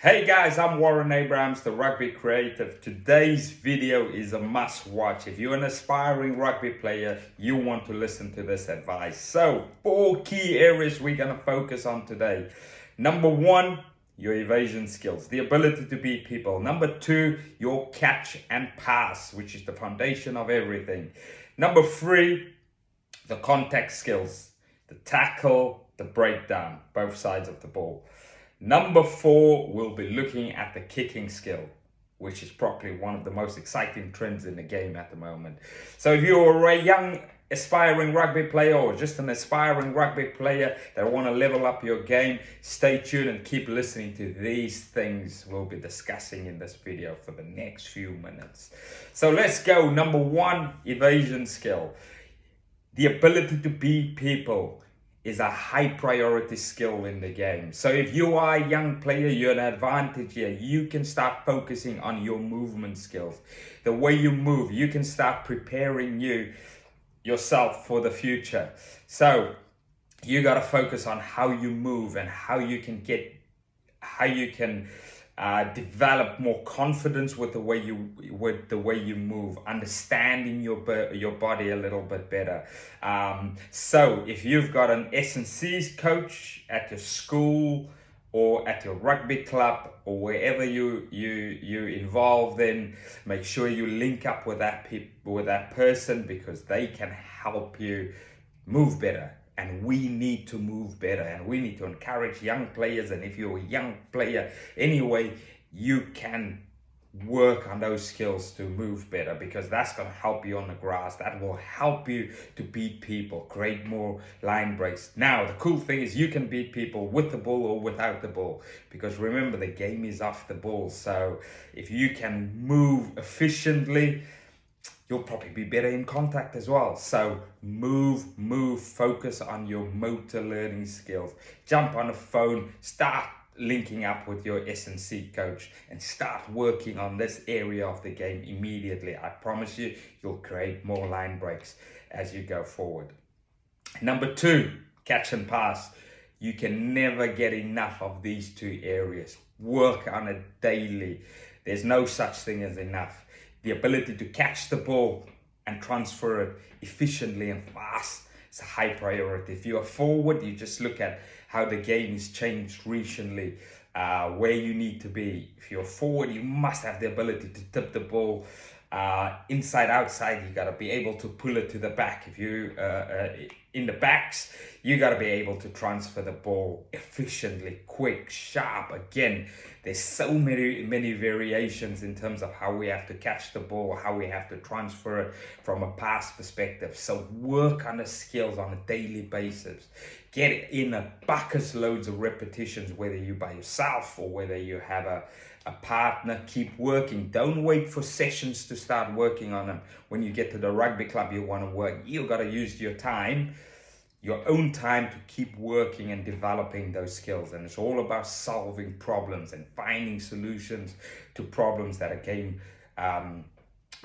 Hey guys, I'm Warren Abrams, the Rugby Creative. Today's video is a must watch. If you're an aspiring rugby player, you want to listen to this advice. So, 4 key areas we're going to focus on today. Number 1, your evasion skills, the ability to beat people. Number 2, your catch and pass, which is the foundation of everything. Number 3, the contact skills, the tackle, the breakdown, both sides of the ball. Number 4, we'll be looking at the kicking skill, which is probably one of the most exciting trends in the game at the moment. So if you're a young aspiring rugby player or just an aspiring rugby player that want to level up your game, stay tuned and keep listening to these things we'll be discussing in this video for the next few minutes. So let's go. Number 1, evasion skill. The ability to beat people is a high priority skill in the game. So if you are a young player, you're an advantage here. You can start focusing on your movement skills. The way you move, you can start preparing yourself for the future. So you got to focus on how you move and how you can develop more confidence with the way you move, understanding your body a little bit better. So if you've got an S&C coach at your school or at your rugby club or wherever you involved in, make sure you link up with that person, because they can help you move better. And we need to move better, and we need to encourage young players. And if you're a young player anyway, you can work on those skills to move better, because that's going to help you on the grass. That will help you to beat people, create more line breaks. Now, the cool thing is you can beat people with the ball or without the ball, because remember, the game is off the ball. So if you can move efficiently, you'll probably be better in contact as well. So move, focus on your motor learning skills. Jump on the phone, start linking up with your S&C coach and start working on this area of the game immediately. I promise you, you'll create more line breaks as you go forward. Number 2, catch and pass. You can never get enough of these 2 areas. Work on it daily. There's no such thing as enough. The ability to catch the ball and transfer it efficiently and fast is a high priority. If you're forward, you just look at how the game has changed recently, where you need to be. If you're forward, you must have the ability to tip the ball inside, outside. You got to be able to pull it to the back. If you in the backs, you got to be able to transfer the ball efficiently, quick, sharp. Again, there's so many variations in terms of how we have to catch the ball, how we have to transfer it from a pass perspective. So work on the skills on a daily basis. Get in a bucket loads of repetitions, whether you're by yourself or whether you have a partner. Keep working. Don't wait for sessions to start working on them. When you get to the rugby club, you want to work. You got to use your time, your own time, to keep working and developing those skills. And it's all about solving problems and finding solutions to problems that a game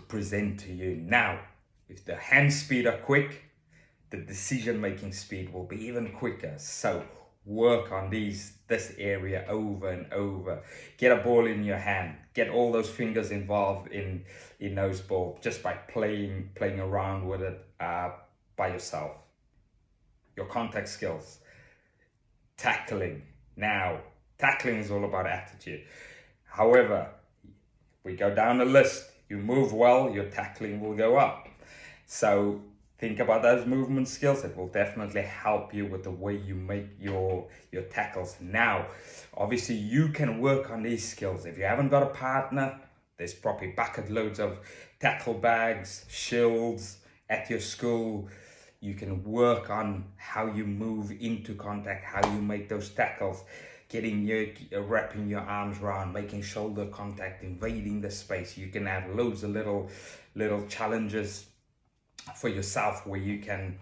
present to you. Now, if the hand speed are quick, the decision-making speed will be even quicker. So work on this area over and over. Get a ball in your hand. Get all those fingers involved in those balls just by playing around with it by yourself. Your contact skills. Tackling. Now, tackling is all about attitude. However, we go down the list. You move well, your tackling will go up. So think about those movement skills. It will definitely help you with the way you make your tackles. Now, obviously, you can work on these skills. If you haven't got a partner, there's probably bucket loads of tackle bags, shields at your school. You can work on how you move into contact, how you make those tackles, wrapping your arms around, making shoulder contact, invading the space. You can have loads of little challenges for yourself where you can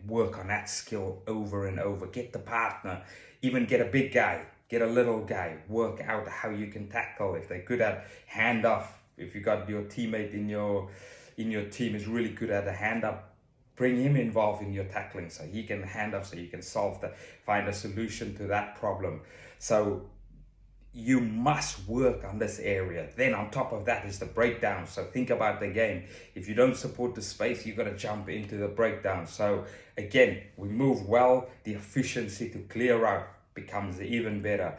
work on that skill over and over. Get the partner, even get a big guy, get a little guy, work out how you can tackle. If they're good at handoff, if you got your teammate in your team is really good at a handoff, bring him involved in your tackling so he can hand off, so you can find a solution to that problem. So you must work on this area. Then on top of that is the breakdown. So think about the game. If you don't support the space, you've got to jump into the breakdown. So again, we move well, the efficiency to clear out becomes even better.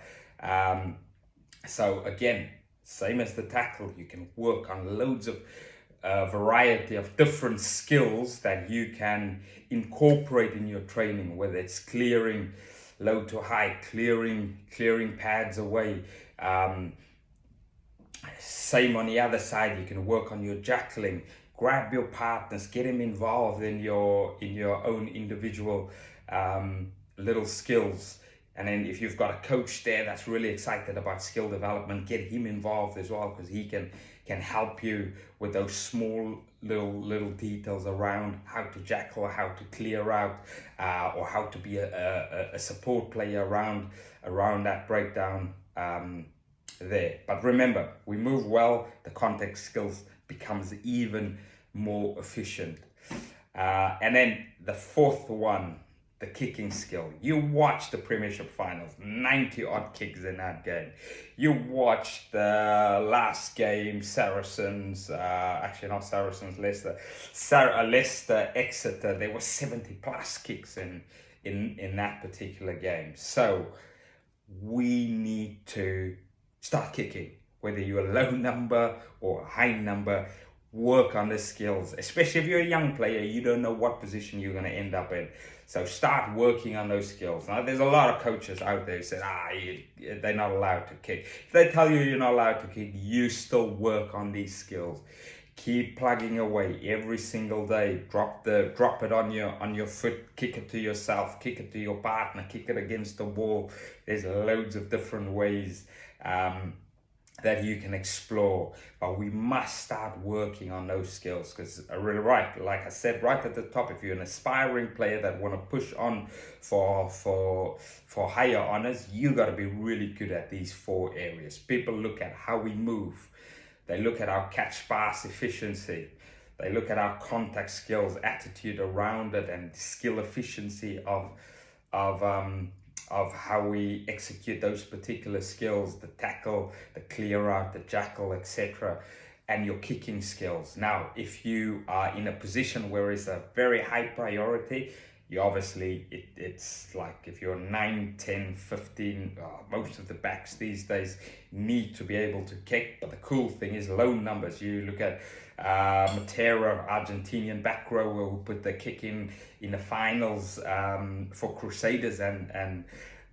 So again, same as the tackle, you can work on loads of variety of different skills that you can incorporate in your training, whether it's clearing low to high, clearing pads away. Same on the other side, you can work on your jackling, grab your partners, get them involved in your own individual little skills. And then if you've got a coach there that's really excited about skill development, get him involved as well, because he can help you with those small little details around how to jackal, how to clear out, or how to be a support player around that breakdown there. But remember, we move well, the contact skills becomes even more efficient. And then the fourth one, the kicking skill. You watch the Premiership finals, 90 odd kicks in that game. You watch the last game, Saracens, actually not Saracens, Leicester, Leicester, Exeter. There were 70 plus kicks in that particular game. So we need to start kicking, whether you're a low number or a high number. Work on the skills, especially if you're a young player, you don't know what position you're going to end up in. So start working on those skills. Now, there's a lot of coaches out there who say, they're not allowed to kick. If they tell you you're not allowed to kick, you still work on these skills. Keep plugging away every single day. Drop it on your foot, kick it to yourself, kick it to your partner, kick it against the wall. There's loads of different ways that you can explore, but we must start working on those skills, because really right, like I said right at the top, if you're an aspiring player that want to push on for higher honors, you got to be really good at these four areas. People look at how we move, they look at our catch pass efficiency, they look at our contact skills, attitude around it, and skill efficiency of how we execute those particular skills, the tackle, the clear out, the jackal, etc., and your kicking skills. Now, if you are in a position where it's a very high priority, you obviously, it's like if you're 9, 10, 15, most of the backs these days need to be able to kick. But the cool thing is low numbers. You look at Matera, Argentinian back rower, who put the kick in the finals for Crusaders, and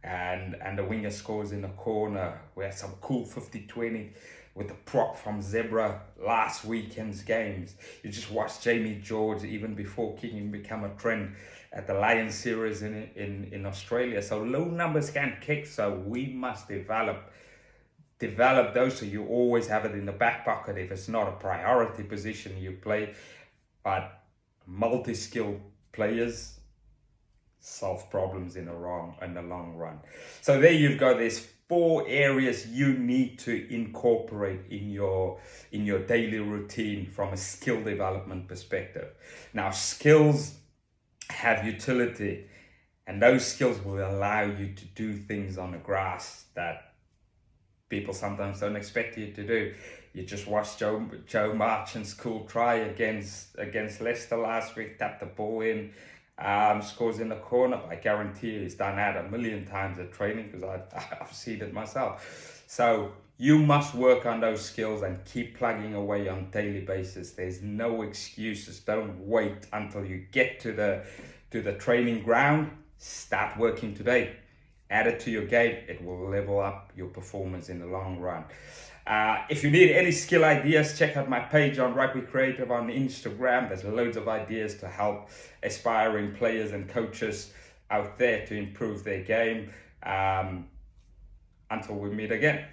the winger scores in the corner. We had some cool 50-20 with the prop from Zebra last weekend's games. You just watched Jamie George, even before kicking become a trend, at the Lions series in Australia. So low numbers can kick, so we must develop those, so you always have it in the back pocket if it's not a priority position you play. But multi-skill players solve problems in the long run. So there you've got this 4 areas you need to incorporate in your daily routine from a skill development perspective. Now, skills have utility, and those skills will allow you to do things on the grass that people sometimes don't expect you to do. You just watched Joe Marchant's cool try against Leicester last week, tapped the ball in, scores in the corner. I guarantee you he's done that a million times at training, because I've seen it myself. So you must work on those skills and keep plugging away on a daily basis. There's no excuses. Don't wait until you get to the training ground. Start working today. Add it to your game. It will level up your performance in the long run. If you need any skill ideas, check out my page on Rugby Creative on Instagram. There's loads of ideas to help aspiring players and coaches out there to improve their game. Until we meet again.